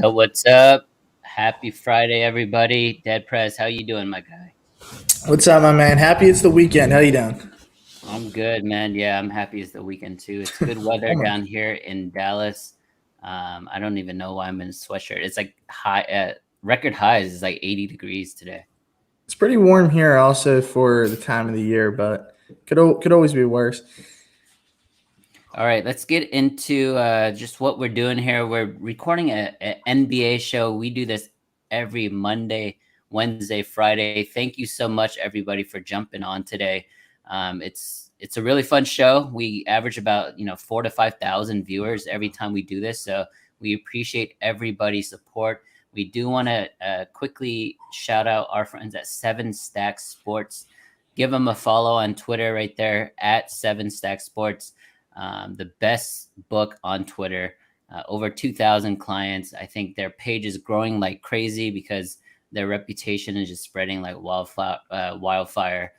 What's up? Happy Friday, everybody. Dead Prez, how you doing, my guy? What's up, my man? Happy it's the weekend. How you doing? I'm good, man. Yeah, I'm happy it's the weekend too. It's good weather Almost. down here in Dallas. I don't even know why I'm in a sweatshirt. It's like record highs is like 80 degrees today. It's pretty warm here, also for the time of the year, but could always be worse. All right, let's get into just what we're doing here. We're recording a NBA show. We do this every Monday, Wednesday, Friday. Thank you so much, everybody, for jumping on today. It's a really fun show. We average about 4,000 to 5,000 viewers every time we do this, so we appreciate everybody's support. We do want to quickly shout out our friends at Seven Stack Sports. Give them a follow on Twitter right there at Seven Stack Sports. The best book on Twitter, over 2,000 clients. I think their page is growing like crazy because their reputation is just spreading like wildfire.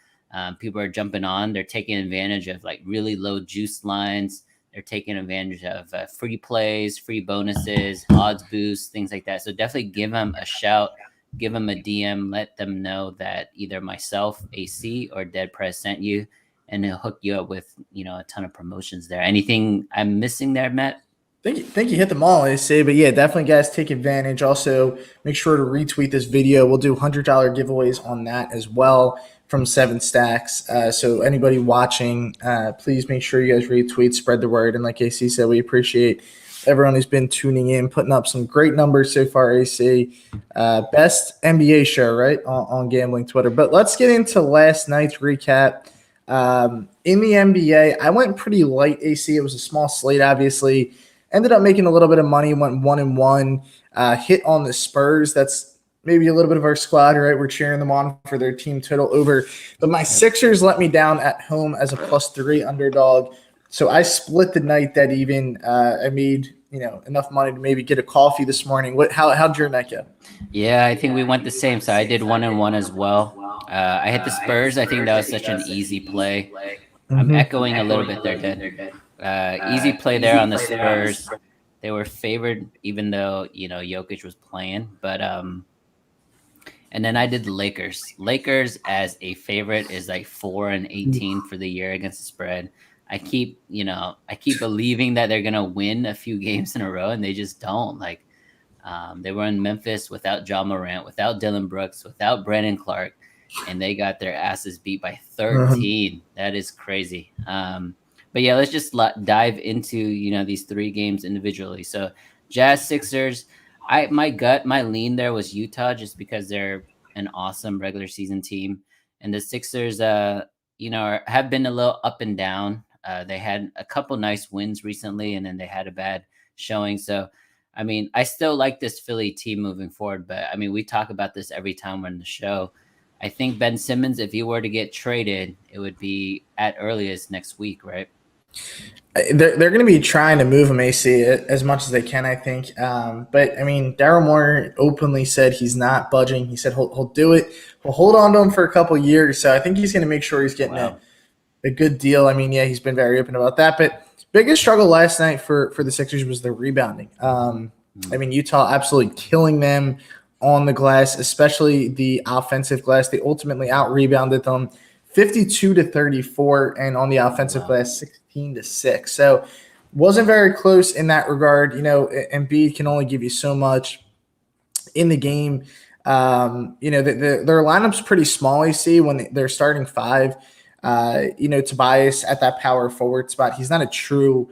People are jumping on. They're taking advantage of like really low juice lines. They're taking advantage of free plays, free bonuses, odds boosts, things like that. So definitely give them a shout, give them a DM, let them know that either myself, AC, or Dead Press sent you, and he'll hook you up with a ton of promotions there. Anything I'm missing there, Matt? Think you hit them all, I say, but yeah, definitely, guys, take advantage. Also, make sure to retweet this video. We'll do $100 giveaways on that as well from Seven Stacks. So anybody watching, please make sure you guys retweet, spread the word, and like AC said, we appreciate everyone who's been tuning in, putting up some great numbers so far. AC, best NBA show, right, on Gambling Twitter. But let's get into last night's recap. In the NBA, I went pretty light. AC, it was a small slate, obviously. Ended up making a little bit of money, went 1-1, hit on the Spurs. That's maybe a little bit of our squad, right? We're cheering them on for their team total over. But my Sixers let me down at home as a +3 underdog. So I split the night that even. I made enough money to maybe get a coffee this morning. How'd your night go? Yeah, I think we went the same. So I did 1-1 as well. I hit the Spurs. I think that was such an easy play. I'm echoing a little bit there, Dad. Easy play there on the Spurs. They were favored, even though Jokic was playing. But and then I did the Lakers. Lakers as a favorite is like 4-18 for the year against the spread. I keep believing that they're gonna win a few games in a row, and they just don't. Like they were in Memphis without Ja Morant, without Dylan Brooks, without Brandon Clark, and they got their asses beat by 13. That is crazy. But yeah, let's just dive into these three games individually. So Jazz, Sixers. My lean there was Utah, just because they're an awesome regular season team, and the Sixers have been a little up and down. They had a couple nice wins recently, and then they had a bad showing. So I mean, I still like this Philly team moving forward, but I mean, we talk about this every time we're in the show. I think Ben Simmons, if he were to get traded, it would be at earliest next week, right? They're going to be trying to move him, AC, as much as they can, I think. But I mean, Daryl Morey openly said he's not budging. He said he'll do it. We'll hold on to him for a couple of years. So I think he's going to make sure he's getting a good deal. I mean, yeah, he's been very open about that. But biggest struggle last night for the Sixers was the rebounding. I mean, Utah absolutely killing them on the glass, especially the offensive glass. They ultimately out-rebounded them 52-34, and on the offensive glass, 16-6. So wasn't very close in that regard. Embiid can only give you so much in the game. Their lineup's pretty small, you see, when they're starting five. Tobias at that power forward spot. He's not a true,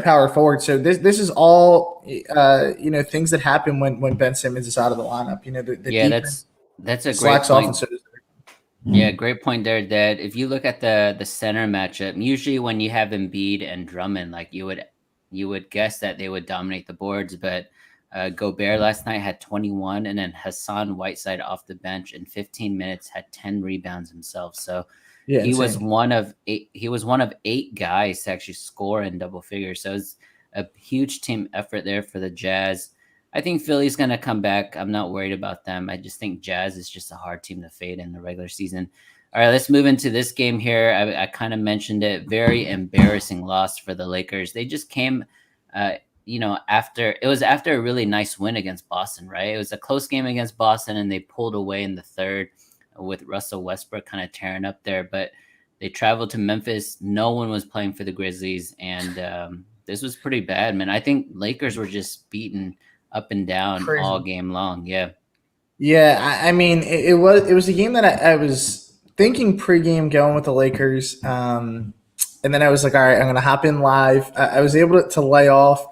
power forward. So this is all, things that happen when Ben Simmons is out of the lineup. That's a great point. Yeah, great point there, Dad. If you look at the center matchup, usually when you have Embiid and Drummond, like you would guess that they would dominate the boards, but Gobert last night had 21, and then Hassan Whiteside off the bench in 15 minutes had 10 rebounds himself. So he was one of eight guys to actually score in double figures. So it's a huge team effort there for the Jazz. I think Philly's going to come back. I'm not worried about them. I just think Jazz is just a hard team to fade in the regular season. All right, let's move into this game here. I kind of mentioned it. Very embarrassing loss for the Lakers. They just came after a really nice win against Boston, right? It was a close game against Boston, and they pulled away in the third with Russell Westbrook kind of tearing up there. But they traveled to Memphis. No one was playing for the Grizzlies, and this was pretty bad, man. I think Lakers were just beaten up and down Crazy. all game long. Yeah. Yeah, I mean, it was a game that I was thinking pregame going with the Lakers, and then I was like, all right, I'm gonna hop in live. I was able to lay off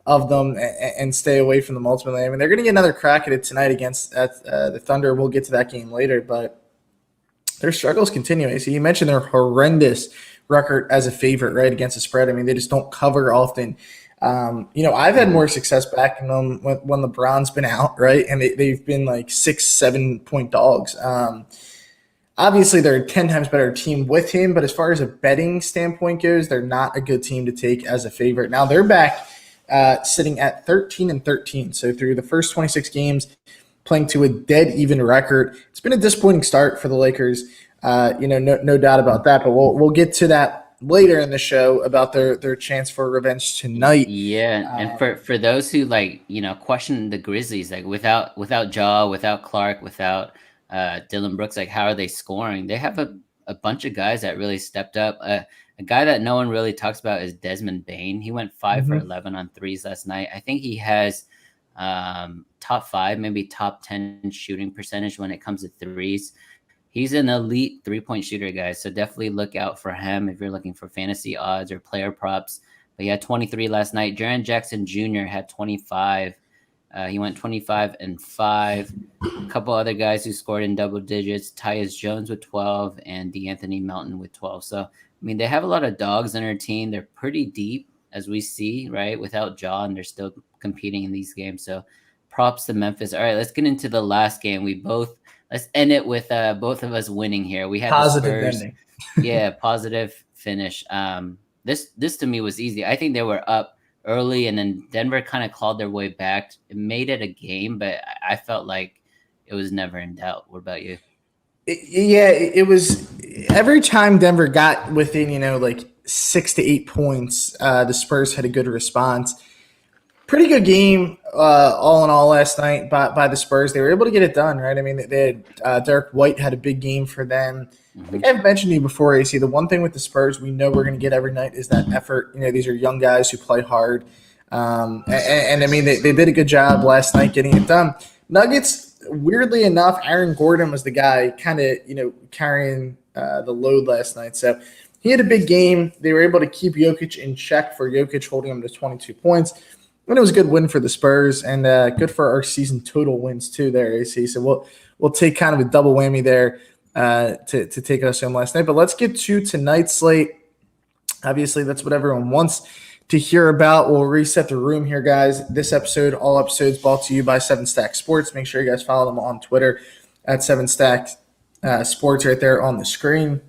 of them and stay away from them ultimately. I mean, they're gonna get another crack at it tonight against the Thunder. We'll get to that game later, but their struggles continue. So you mentioned their horrendous record as a favorite, right, against the spread. I mean, they just don't cover often. I've had more success backing them when LeBron's been out, right? And they've been like 6-7 point dogs. Obviously, they're a 10 times better team with him, but as far as a betting standpoint goes, they're not a good team to take as a favorite. Now they're back sitting at 13-13. So through the first 26 games, playing to a dead even record. It's been a disappointing start for the Lakers. No doubt about that. But we'll get to that later in the show about their chance for revenge tonight. Yeah, and for those who question the Grizzlies, like without Jaw, without Clark, without Dylan Brooks, like how are they scoring? They have a bunch of guys that really stepped up. A guy that no one really talks about is Desmond Bane. He went 5 for 11 on threes last night. I think he has top 5, maybe top 10 shooting percentage when it comes to threes. He's an elite 3-point shooter, guys. So definitely look out for him if you're looking for fantasy odds or player props. But he had 23 last night. Jaren Jackson Jr. had 25. He went 25 and 5. A couple other guys who scored in double digits. Tyus Jones with 12 and DeAnthony Melton with 12. So, I mean, they have a lot of dogs on their team. They're pretty deep, as we see, right? Without Jaw, and they're still competing in these games. So props to Memphis. All right, let's get into the last game. Let's end it with both of us winning here. We had positive the Spurs. ending. Yeah, positive finish. This to me was easy. I think they were up early, and then Denver kind of clawed their way back. It made it a game, but I felt like it was never in doubt. What about you? It was every time Denver got within, like 6 to 8 points, the Spurs had a good response. Pretty good game, all in all, last night by the Spurs. They were able to get it done, right? I mean, they had Derek White had a big game for them. I think I've mentioned to you before, AC. The one thing with the Spurs we know we're going to get every night is that effort. These are young guys who play hard, and I mean they did a good job last night getting it done. Nuggets, weirdly enough, Aaron Gordon was the guy kind of carrying the load last night. So he had a big game. They were able to keep Jokic in check for Jokic, holding him to 22 points. And it was a good win for the Spurs, and good for our season total wins too there, AC. So we'll take kind of a double whammy there to take us home last night. But let's get to tonight's slate. Obviously, that's what everyone wants to hear about. We'll reset the room here, guys. This episode, all episodes brought to you by 7 Stack Sports. Make sure you guys follow them on Twitter at 7 Stack Sports right there on the screen.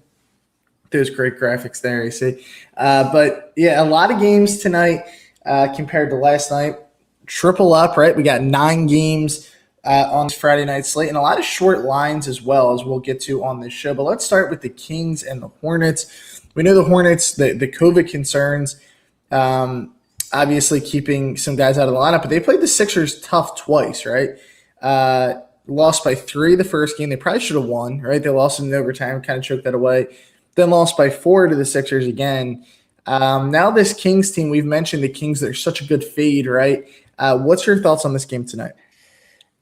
Those great graphics there, AC. But yeah, a lot of games tonight. Compared to last night. Triple up, right? We got 9 games on Friday night slate and a lot of short lines as well, as we'll get to on this show. But let's start with the Kings and the Hornets. We know the Hornets, the COVID concerns, obviously keeping some guys out of the lineup, but they played the Sixers tough twice, right? Lost by 3 the first game. They probably should have won, right? They lost in overtime, kind of choked that away. Then lost by 4 to the Sixers again. Now this Kings team, we've mentioned the Kings, they're such a good fade, right? What's your thoughts on this game tonight?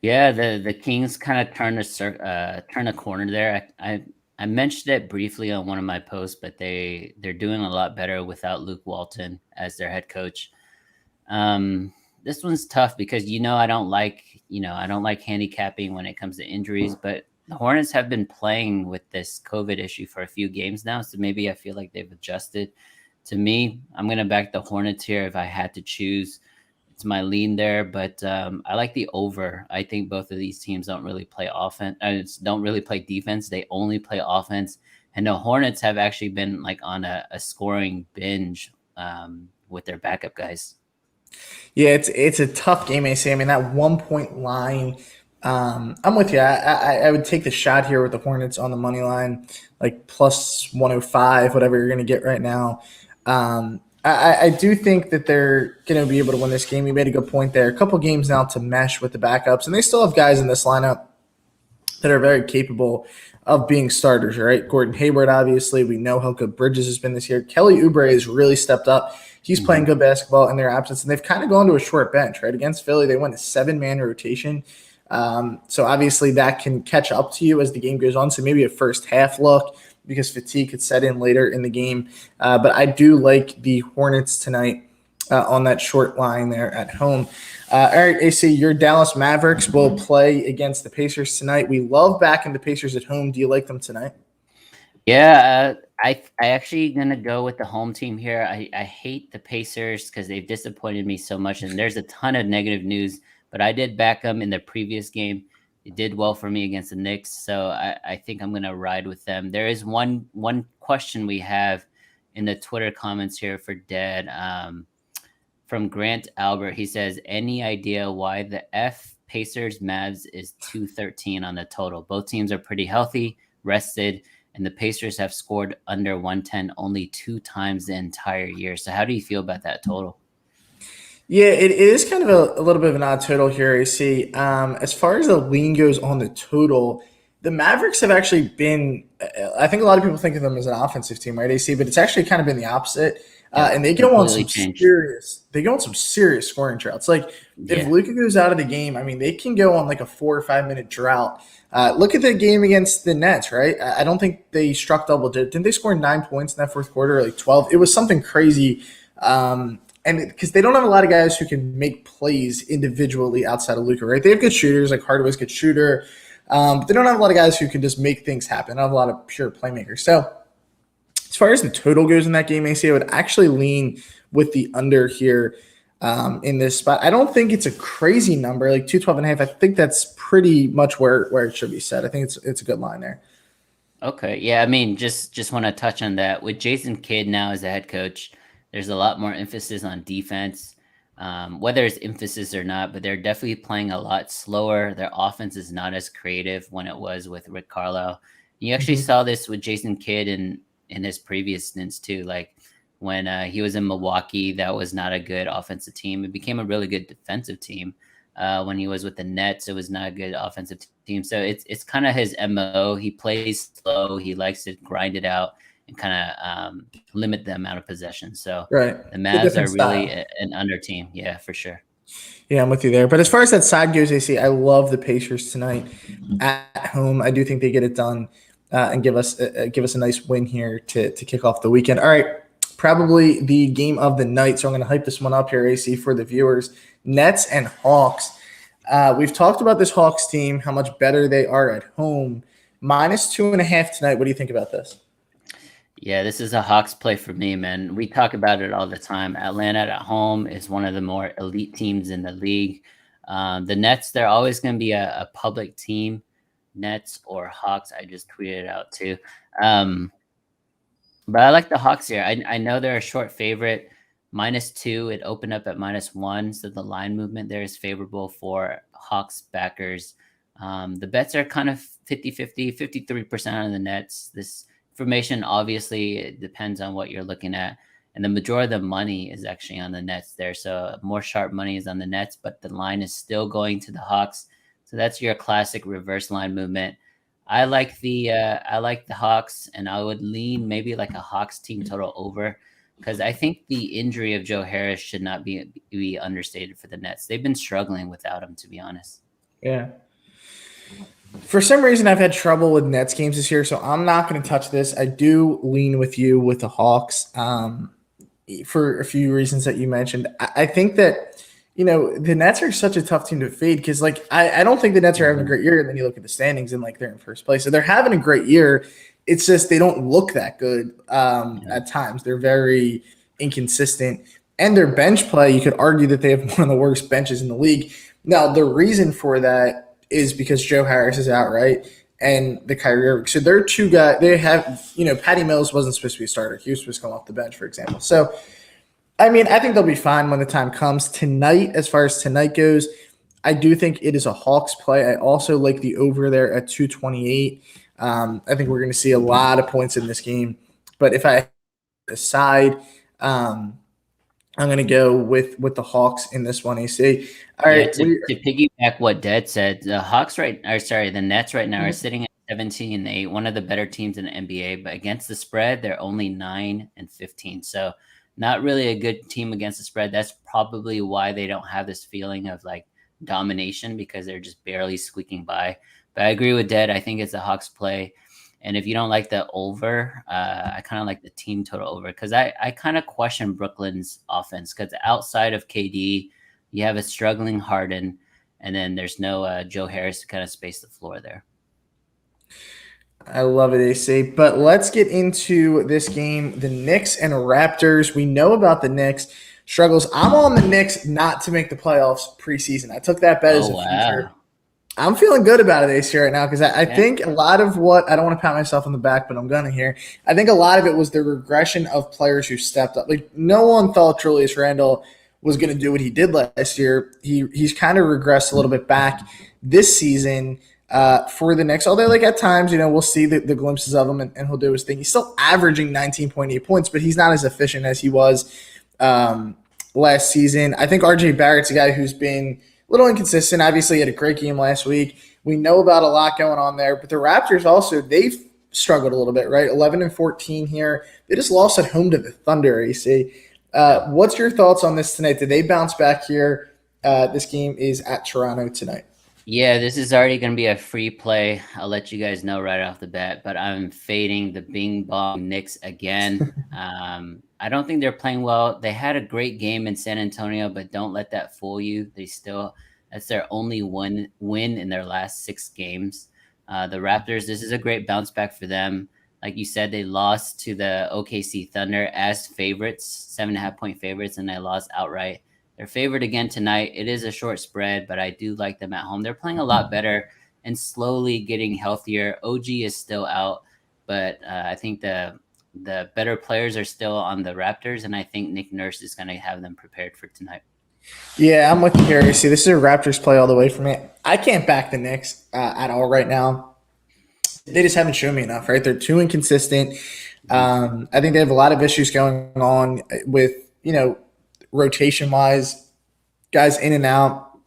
Yeah, the Kings kind of turned a corner there. I mentioned it briefly on one of my posts, but they're doing a lot better without Luke Walton as their head coach. This one's tough because I don't like handicapping when it comes to injuries, but the Hornets have been playing with this COVID issue for a few games now, so maybe I feel like they've adjusted. To me, I'm going to back the Hornets here if I had to choose. It's my lean there, but I like the over. I think both of these teams don't really play offense. Don't really play defense. They only play offense. And the Hornets have actually been like on a scoring binge with their backup guys. Yeah, it's a tough game, AC. I mean, that 1-point line. I'm with you. I would take the shot here with the Hornets on the money line, like plus 105, whatever you're going to get right now. I do think that they're going to be able to win this game. You made a good point there. A couple games now to mesh with the backups, and they still have guys in this lineup that are very capable of being starters, right? Gordon Hayward, obviously, we know how good Bridges has been this year. Kelly Oubre has really stepped up. He's playing good basketball in their absence, and they've kind of gone to a short bench, right? Against Philly, they went a 7-man rotation. So obviously that can catch up to you as the game goes on. So maybe a first half look because fatigue could set in later in the game. But I do like the Hornets tonight on that short line there at home. All right, AC, your Dallas Mavericks will play against the Pacers tonight. We love backing the Pacers at home. Do you like them tonight? Yeah, I actually gonna go with the home team here. I hate the Pacers because they've disappointed me so much, and there's a ton of negative news. But I did back them in the previous game. It did well for me against the Knicks, so I think I'm gonna ride with them. There is one question we have in the Twitter comments here for Dad. From Grant Albert, he says, any idea why the F Pacers Mavs is 213 on the total? Both teams are pretty healthy, rested, and the Pacers have scored under 110 only 2 times the entire year. So how do you feel about that total? Yeah, it is kind of a little bit of an odd total here, AC. As far as the lean goes on the total, the Mavericks have actually been, I think a lot of people think of them as an offensive team, right, AC? But it's actually kind of been the opposite. And they go on some serious scoring droughts. Like if Luka goes out of the game, I mean, they can go on like a 4 or 5 minute drought. Look at the game against the Nets, right? I don't think they struck double digits. Didn't they score 9 points in that fourth quarter, like 12? It was something crazy. And because they don't have a lot of guys who can make plays individually outside of Luka, right? They have good shooters, like Hardaway's good shooter. But they don't have a lot of guys who can just make things happen. They don't have a lot of pure playmakers. So as far as the total goes in that game, AC, I would actually lean with the under here in this spot. I don't think it's a crazy number, like 212.5. I think that's pretty much where it should be set. I think it's a good line there. Okay. Yeah, I mean, just want to touch on that. With Jason Kidd now as the head coach, there's a lot more emphasis on defense, whether it's emphasis or not, but they're definitely playing a lot slower. Their offense is not as creative when it was with Rick Carlisle. You actually saw this with Jason Kidd in his previous stints too. Like when he was in Milwaukee, that was not a good offensive team. It became a really good defensive team. When he was with the Nets, it was not a good offensive team. So it's kind of his MO. He plays slow. He likes to grind it out and kind of limit the amount of possession. So right. The Mavs are really an under team. Yeah, for sure. Yeah, I'm with you there. But as far as that side goes, AC, I love the Pacers tonight at home. I do think they get it done and give us a nice win here to kick off the weekend. All right, probably the game of the night. So I'm going to hype this one up here, AC, for the viewers. Nets and Hawks. We've talked about this Hawks team, how much better they are at home. -2.5 tonight. What do you think about this? Yeah, this is a Hawks play for me, man. We talk about it all the time. Atlanta at home is one of the more elite teams in the league. The Nets, they're always going to be a public team. Nets or Hawks, I just tweeted it out too. But I like the Hawks here. I know they're a short favorite. -2, it opened up at -1, so the line movement there is favorable for Hawks backers. The bets are kind of 50-50, 53% on the Nets. This information, obviously, it depends on what you're looking at. And the majority of the money is actually on the Nets there. So more sharp money is on the Nets, but the line is still going to the Hawks. So that's your classic reverse line movement. I like the Hawks, and I would lean maybe like a Hawks team total over, because I think the injury of Joe Harris should not be understated for the Nets. They've been struggling without him, to be honest. Yeah. For some reason, I've had trouble with Nets games this year, so I'm not going to touch this. I do lean with you with the Hawks for a few reasons that you mentioned. I think that, the Nets are such a tough team to fade because, I don't think the Nets are having a great year, and then you look at the standings and, they're in first place. So they're having a great year. It's just they don't look that good at times. They're very inconsistent. And their bench play, you could argue that they have one of the worst benches in the league. Now, the reason for that is because Joe Harris is out, right? And the Kyrie Irving. So they're two guys. They have, Patty Mills wasn't supposed to be a starter. He was supposed to come off the bench, for example. So, I think they'll be fine when the time comes. Tonight, as far as tonight goes, I do think it is a Hawks play. I also like the over there at 228. I think we're going to see a lot of points in this game. But if I decide, I'm going to go with the Hawks in this one, AC. All Yeah, right. to piggyback what Dad said, the Nets right now are sitting at 17-8, one of the better teams in the NBA, but against the spread, they're only 9-15. So not really a good team against the spread. That's probably why they don't have this feeling of like domination, because they're just barely squeaking by. But I agree with Dad. I think it's a Hawks play. And if you don't like the over, I kind of like the team total over, because I kind of question Brooklyn's offense, because outside of KD, you have a struggling Harden, and then there's no Joe Harris to kind of space the floor there. I love it, AC. But let's get into this game, the Knicks and Raptors. We know about the Knicks struggles. I'm on the Knicks not to make the playoffs preseason. I took that bet as a future. I'm feeling good about it, AC, right now, because I think a lot of what – I don't want to pat myself on the back, but I'm going to here. I think a lot of it was the regression of players who stepped up. Like, no one thought Julius Randle was going to do what he did last year. He's kind of regressed a little bit back this season for the Knicks. Although, like, at times, we'll see the glimpses of him and he'll do his thing. He's still averaging 19.8 points, but he's not as efficient as he was last season. I think RJ Barrett's a guy who's been – a little inconsistent. Obviously, he had a great game last week. We know about a lot going on there, but the Raptors also, they've struggled a little bit, right? 11-14 here. They just lost at home to the Thunder, AC. What's your thoughts on this tonight? Did they bounce back here? This game is at Toronto tonight. Yeah, this is already going to be a free play. I'll let you guys know right off the bat, but I'm fading the Bing Bong Knicks again. I don't think they're playing well. They had a great game in San Antonio, but don't let that fool you. That's their only win in their last 6 games. The Raptors, this is a great bounce back for them. Like you said, they lost to the OKC Thunder as favorites, 7.5-point favorites, and they lost outright. They're favored again tonight. It is a short spread, but I do like them at home. They're playing a lot better and slowly getting healthier. OG is still out, but I think the better players are still on the Raptors, and I think Nick Nurse is going to have them prepared for tonight. Yeah, I'm with you here. See, this is a Raptors play all the way for me. I can't back the Knicks at all right now. They just haven't shown me enough, right? They're too inconsistent. I think they have a lot of issues going on with, rotation-wise, guys in and out.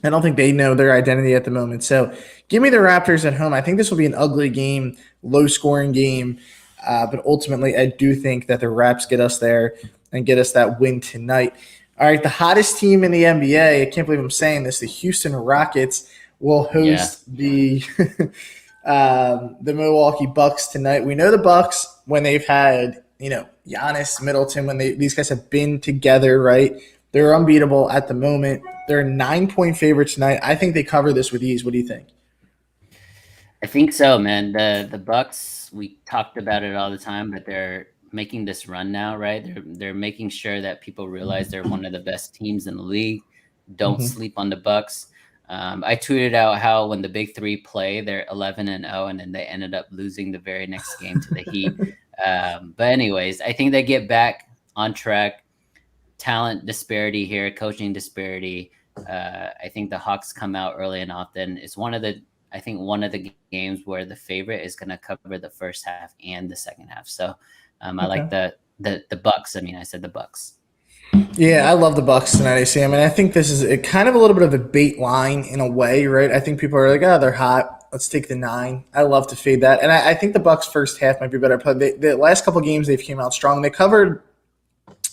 I don't think they know their identity at the moment. So give me the Raptors at home. I think this will be an ugly game, low-scoring game. But ultimately, I do think that the Raps get us there and get us that win tonight. All right, the hottest team in the NBA, I can't believe I'm saying this, the Houston Rockets will host the Milwaukee Bucks tonight. We know the Bucks when they've had, Giannis, Middleton, when these guys have been together, right? They're unbeatable at the moment. They're 9-point favorites tonight. I think they cover this with ease. What do you think? I think so, man. The Bucks, we talked about it all the time, but they're making this run now, right? They're making sure that people realize they're one of the best teams in the league. Don't sleep on the Bucks. I tweeted out how when the big three play, they're 11-0, and then they ended up losing the very next game to the Heat. But anyways, I think they get back on track. Talent disparity here, coaching disparity. I think the Hawks come out early and often. It's one of the games where the favorite is going to cover the first half and the second half. So I like the Bucks. I said the Bucks. Yeah, I love the Bucks tonight, AC. I think this is kind of a little bit of a bait line in a way, right? I think people are like, they're hot. Let's take the 9. I love to fade that. And I think the Bucks first half might be better. The last couple of games, they've came out strong. They covered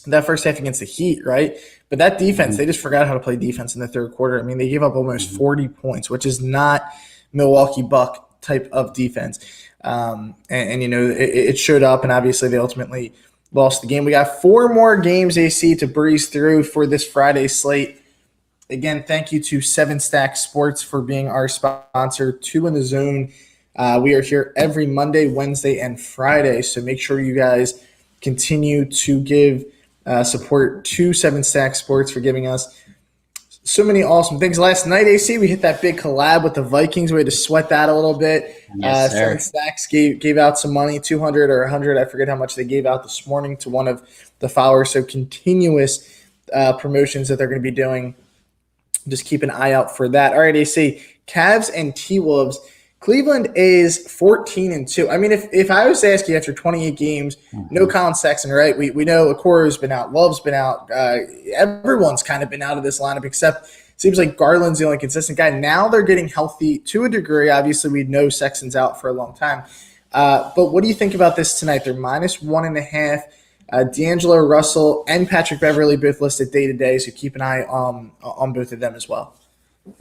that first half against the Heat, right? But that defense, they just forgot how to play defense in the third quarter. They gave up almost 40 points, which is not Milwaukee Buck type of defense. It showed up, and obviously they ultimately lost the game. We got 4 more games, AC, to breeze through for this Friday slate. Again, thank you to 7 Stack Sports for being our sponsor. 2 in the Zone. We are here every Monday, Wednesday, and Friday, so make sure you guys continue to give support to 7 Stack Sports for giving us so many awesome things. Last night, AC, we hit that big collab with the Vikings. We had to sweat that a little bit. Yes, sir. 7 Stacks gave out some money, 200 or 100. I forget how much they gave out this morning to one of the followers. So continuous promotions that they're going to be doing. Just keep an eye out for that. All right, AC, Cavs and T-Wolves. Cleveland is 14-2. I mean, if I was to ask you after 28 games, no Colin Sexton, right? We know Okoro's been out, Love's been out, everyone's kind of been out of this lineup except it seems like Garland's the only consistent guy. Now they're getting healthy to a degree. Obviously, we know Sexton's out for a long time. But what do you think about this tonight? They're -1.5. D'Angelo Russell and Patrick Beverley both listed day-to-day, so keep an eye on both of them as well.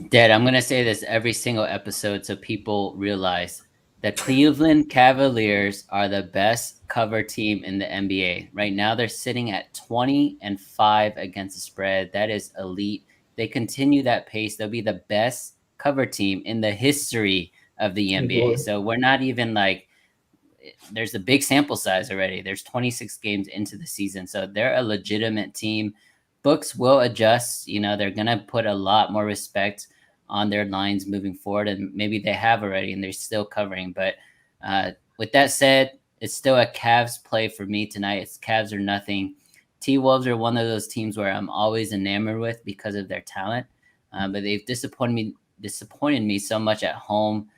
Dad, I'm going to say this every single episode so people realize the Cleveland Cavaliers are the best cover team in the NBA. Right now, they're sitting at 20-5 against the spread. That is elite. They continue that pace. They'll be the best cover team in the history of the NBA. So we're not even like, there's a big sample size already. There's 26 games into the season. So they're a legitimate team. Books will adjust. They're going to put a lot more respect on their lines moving forward. And maybe they have already and they're still covering. But with that said, it's still a Cavs play for me tonight. It's Cavs or nothing. T-Wolves are one of those teams where I'm always enamored with because of their talent. But they've disappointed me so much at home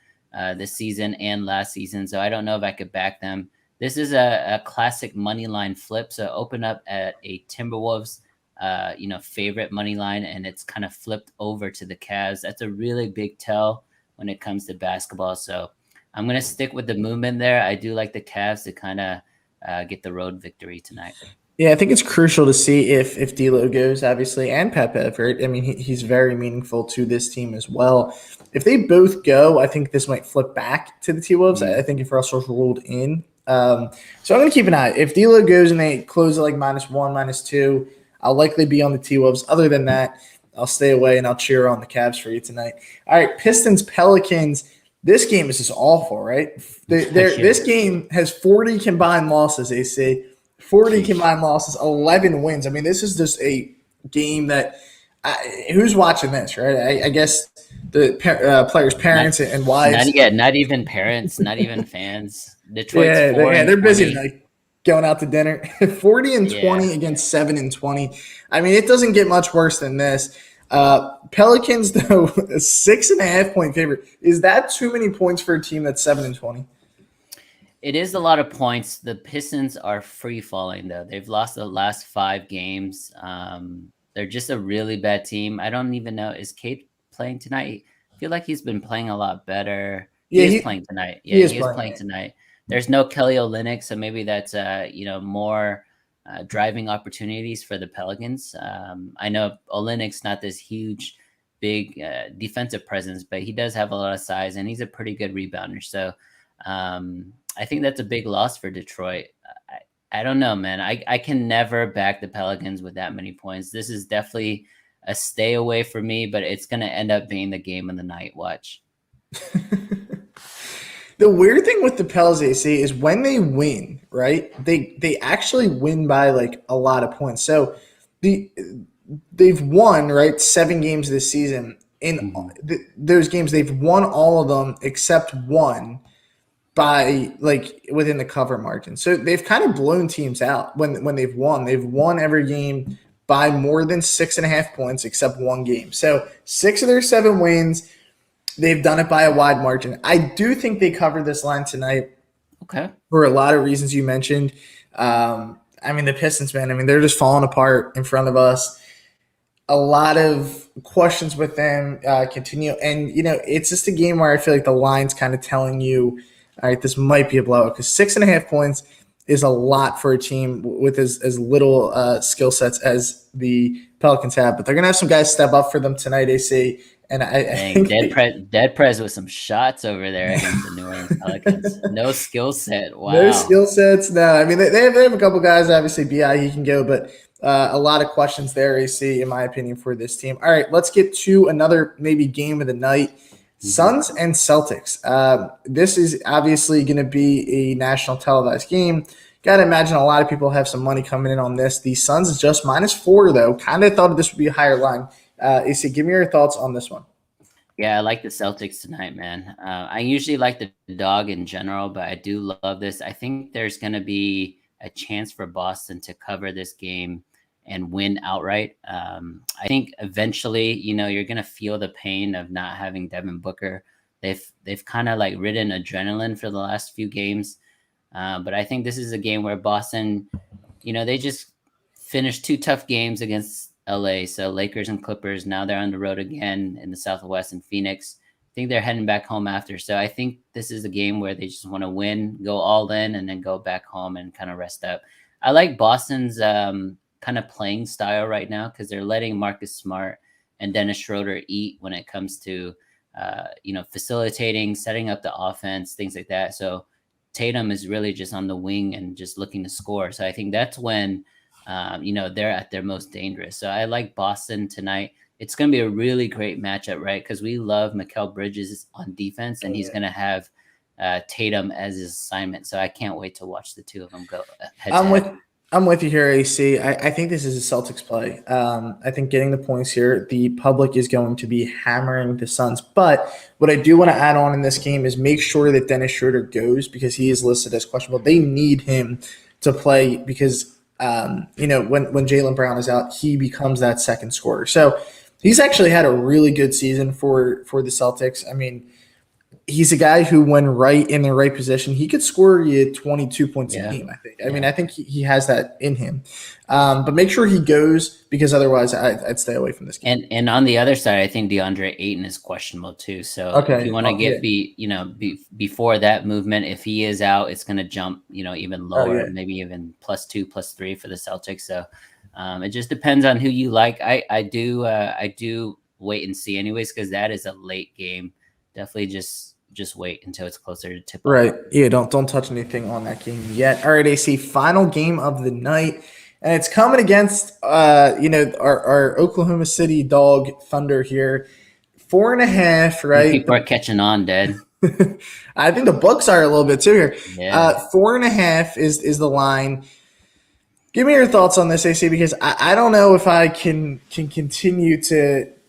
this season and last season. So I don't know if I could back them. This is a classic money line flip. So open up at a Timberwolves favorite money line, and it's kind of flipped over to the Cavs. That's a really big tell when it comes to basketball. So I'm going to stick with the movement there. I do like the Cavs to kind of get the road victory tonight. Yeah, I think it's crucial to see if D'Lo goes, obviously, and Pat Bev, right? I mean, he's very meaningful to this team as well. If they both go, I think this might flip back to the T-Wolves. I think if Russell's ruled in. So I'm going to keep an eye. If D'Lo goes and they close at like -1, -2, I'll likely be on the T-Wolves. Other than that, I'll stay away and I'll cheer on the Cavs for you tonight. All right, Pistons, Pelicans. This game is just awful, right? This game has 40 combined losses, AC. 40 combined losses, 11 wins. I mean, this is just a game that who's watching this, right? I guess the players' parents and wives. Not even parents, not even fans. Detroit's they're busy tonight, going out to dinner. 40-20 against 7-20. I mean, it doesn't get much worse than this. Pelicans, though, a 6.5 point favorite. Is that too many points for a team that's 7-20? It is a lot of points. The Pistons are free falling, though. They've lost the last 5 games. They're just a really bad team. I don't even know. Is Cade playing tonight? I feel like he's been playing a lot better. He is playing tonight. Yeah, he is playing tonight. There's no Kelly Olynyk, so maybe that's more driving opportunities for the Pelicans. I know Olynyk's not this huge, big defensive presence, but he does have a lot of size, and he's a pretty good rebounder. So I think that's a big loss for Detroit. I don't know, man. I can never back the Pelicans with that many points. This is definitely a stay away for me, but it's going to end up being the game of the night. Watch. The weird thing with the Pels, AC, is when they win, right? They actually win by like a lot of points. So they've won, right, 7 games this season. In those games, they've won all of them except one by like within the cover margin. So they've kind of blown teams out when they've won. They've won every game by more than 6.5 points except one game. So 6 of their 7 wins, they've done it by a wide margin. I do think they covered this line tonight. Okay. For a lot of reasons you mentioned. I mean, the Pistons, man, I mean, they're just falling apart in front of us. A lot of questions with them continue. And, it's just a game where I feel like the line's kind of telling you, all right, this might be a blowout because 6.5 points is a lot for a team with as little skill sets as the Pelicans have. But they're going to have some guys step up for them tonight, AC. And I think Dead Prez with some shots over there against the New Orleans Pelicans. No skill set. Wow. No skill sets. No, I mean, they have a couple guys. Obviously, BI, he can go, but a lot of questions there, AC, in my opinion, for this team. All right, let's get to another maybe game of the night. Suns and Celtics. This is obviously going to be a national televised game. Got to imagine a lot of people have some money coming in on this. The Suns is just -4, though. Kind of thought this would be a higher line. AC, give me your thoughts on this one. Yeah, I like the Celtics tonight, man. I usually like the dog in general, but I do love this. I think there's going to be a chance for Boston to cover this game and win outright. I think eventually, you're going to feel the pain of not having Devin Booker they've kind of like ridden adrenaline for the last few games. But I think this is a game where Boston, they just finished 2 tough games against LA. So Lakers and Clippers. Now they're on the road again in the Southwest in Phoenix. I think they're heading back home after. So I think this is a game where they just want to win, go all in, and then go back home and kind of rest up. I like Boston's kind of playing style right now because they're letting Marcus Smart and Dennis Schroeder eat when it comes to facilitating, setting up the offense, things like that. So Tatum is really just on the wing and just looking to score. So I think that's when they're at their most dangerous. So I like Boston tonight. It's going to be a really great matchup, right? Because we love Mikal Bridges on defense, and he's going to have Tatum as his assignment. So I can't wait to watch the two of them go head to head. I'm with you here, AC. I think this is a Celtics play. I think getting the points here, the public is going to be hammering the Suns. But what I do want to add on in this game is make sure that Dennis Schroeder goes because he is listed as questionable. They need him to play because, when Jaylen Brown is out, he becomes that second scorer. So he's actually had a really good season for the Celtics. I mean, he's a guy who, when right in the right position, he could score you 22 points a game, I think. I mean, I think he has that in him. But make sure he goes because otherwise I'd stay away from this game. And on the other side, I think DeAndre Ayton is questionable too. So if you want to get before that movement, if he is out, it's going to jump, even lower, maybe even +2, +3 for the Celtics. So it just depends on who you like. I do wait and see anyways because that is a late game. Definitely just wait until it's closer to tip off. Right. Yeah, don't touch anything on that game yet. All right, AC, final game of the night. And it's coming against our Oklahoma City Dog Thunder here. 4.5, right? People are catching on, Dad. I think the books are a little bit too here. Yeah. 4.5 is the line. Give me your thoughts on this, AC, because I don't know if I can continue to –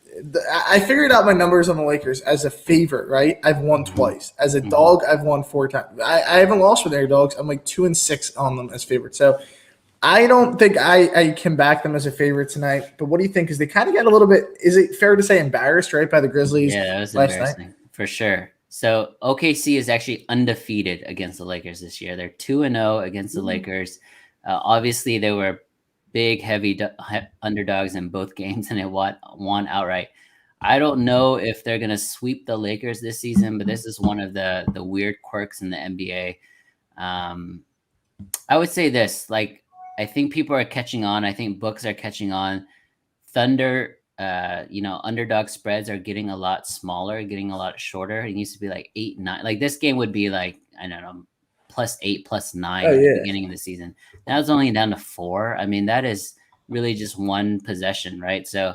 I figured out my numbers on the Lakers as a favorite, right? I've won twice. As a dog, I've won 4 times. I haven't lost with their dogs. I'm like 2-6 on them as favorites. So I don't think I can back them as a favorite tonight. But what do you think? Because they kind of got a little bit – is it fair to say embarrassed, right, by the Grizzlies? Yeah, that was last embarrassing night? for sure. So OKC is actually undefeated against the Lakers this year. They're 2-0 against the Lakers. Obviously, they were big, heavy underdogs in both games, and they won outright. I don't know if they're going to sweep the Lakers this season, but this is one of the weird quirks in the NBA. I would say this, I think people are catching on. I think books are catching on. Thunder, underdog spreads are getting a lot smaller, getting a lot shorter. It used to be like 8, 9. Like this game would be like, I don't know, +8, +9 at the beginning of the season. Now it's only down to 4. I mean, that is really just one possession, right? So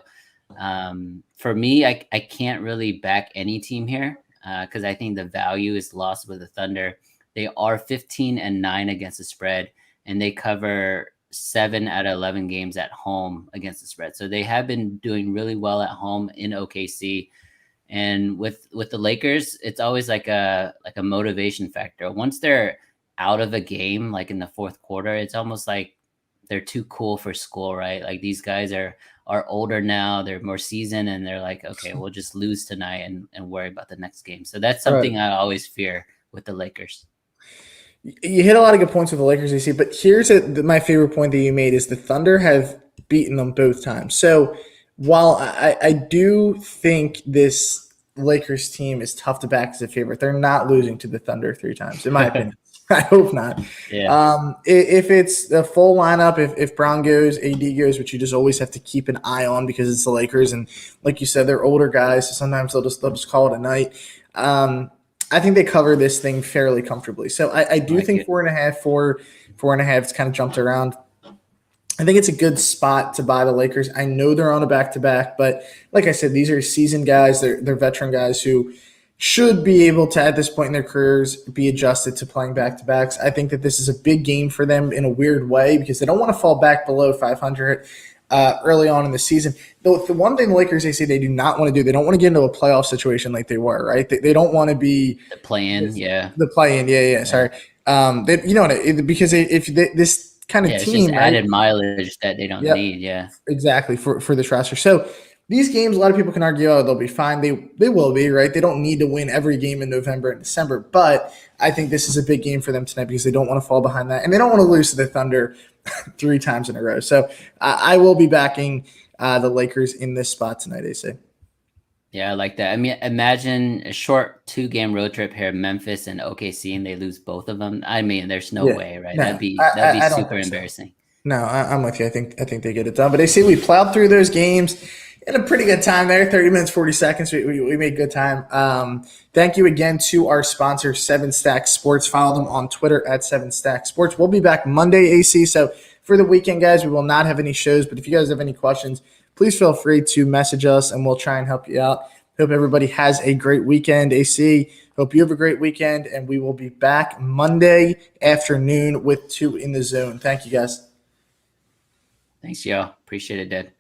for me, I can't really back any team here because I think the value is lost with the Thunder. They are 15-9 against the spread, and they cover 7 out of 11 games at home against the spread. So they have been doing really well at home in OKC. And with the Lakers, it's always like a motivation factor. Once they're out of a game, like in the fourth quarter, it's almost like they're too cool for school, right? Like these guys are older now, they're more seasoned, and they're like, okay, we'll just lose tonight and worry about the next game. So that's something I always fear with the Lakers. You hit a lot of good points with the Lakers, AC, but here's my favorite point that you made is the Thunder have beaten them both times. So while I do think this Lakers team is tough to back as a favorite, they're not losing to the Thunder 3 times, in my opinion. I hope not. Yeah. If it's the full lineup, if Brown goes, AD goes, which you just always have to keep an eye on because it's the Lakers, and like you said, they're older guys, so sometimes they'll just call it a night. I think they cover this thing fairly comfortably. So I do think 4.5, 4.5. It's kind of jumped around. I think it's a good spot to buy the Lakers. I know they're on a back-to-back, but like I said, these are seasoned guys. They're veteran guys who should be able to, at this point in their careers, be adjusted to playing back-to-backs. I think that this is a big game for them in a weird way because they don't want to fall back below 500 early on in the season. The one thing the Lakers, they say they do not want to do, they don't want to get into a playoff situation like they were, right? They don't want to be – the play-in, The play-in, sorry. Because if this kind of team – it's just added mileage that they don't need, exactly, for this roster. So these games, a lot of people can argue, oh, they'll be fine. They will be, right? They don't need to win every game in November and December, but I think this is a big game for them tonight because they don't want to fall behind that, and they don't want to lose to the Thunder 3 times in a row. So I will be backing the Lakers in this spot tonight, AC. Yeah, I like that. I mean, imagine a short 2-game road trip here, Memphis and OKC, and they lose both of them. I mean, there's no way, right? No, That'd be I don't super think so. embarrassing. No, I'm with you. I think they get it done. But they say we plowed through those games in a pretty good time there, 30 minutes, 40 seconds. We made good time. Thank you again to our sponsor, 7 Stack Sports. Follow them on Twitter at 7 Stack Sports. We'll be back Monday, AC. So for the weekend, guys, we will not have any shows. But if you guys have any questions, please feel free to message us, and we'll try and help you out. Hope everybody has a great weekend, AC. Hope you have a great weekend, and we will be back Monday afternoon with 2 in the Zone. Thank you, guys. Thanks, y'all. Appreciate it, Dad.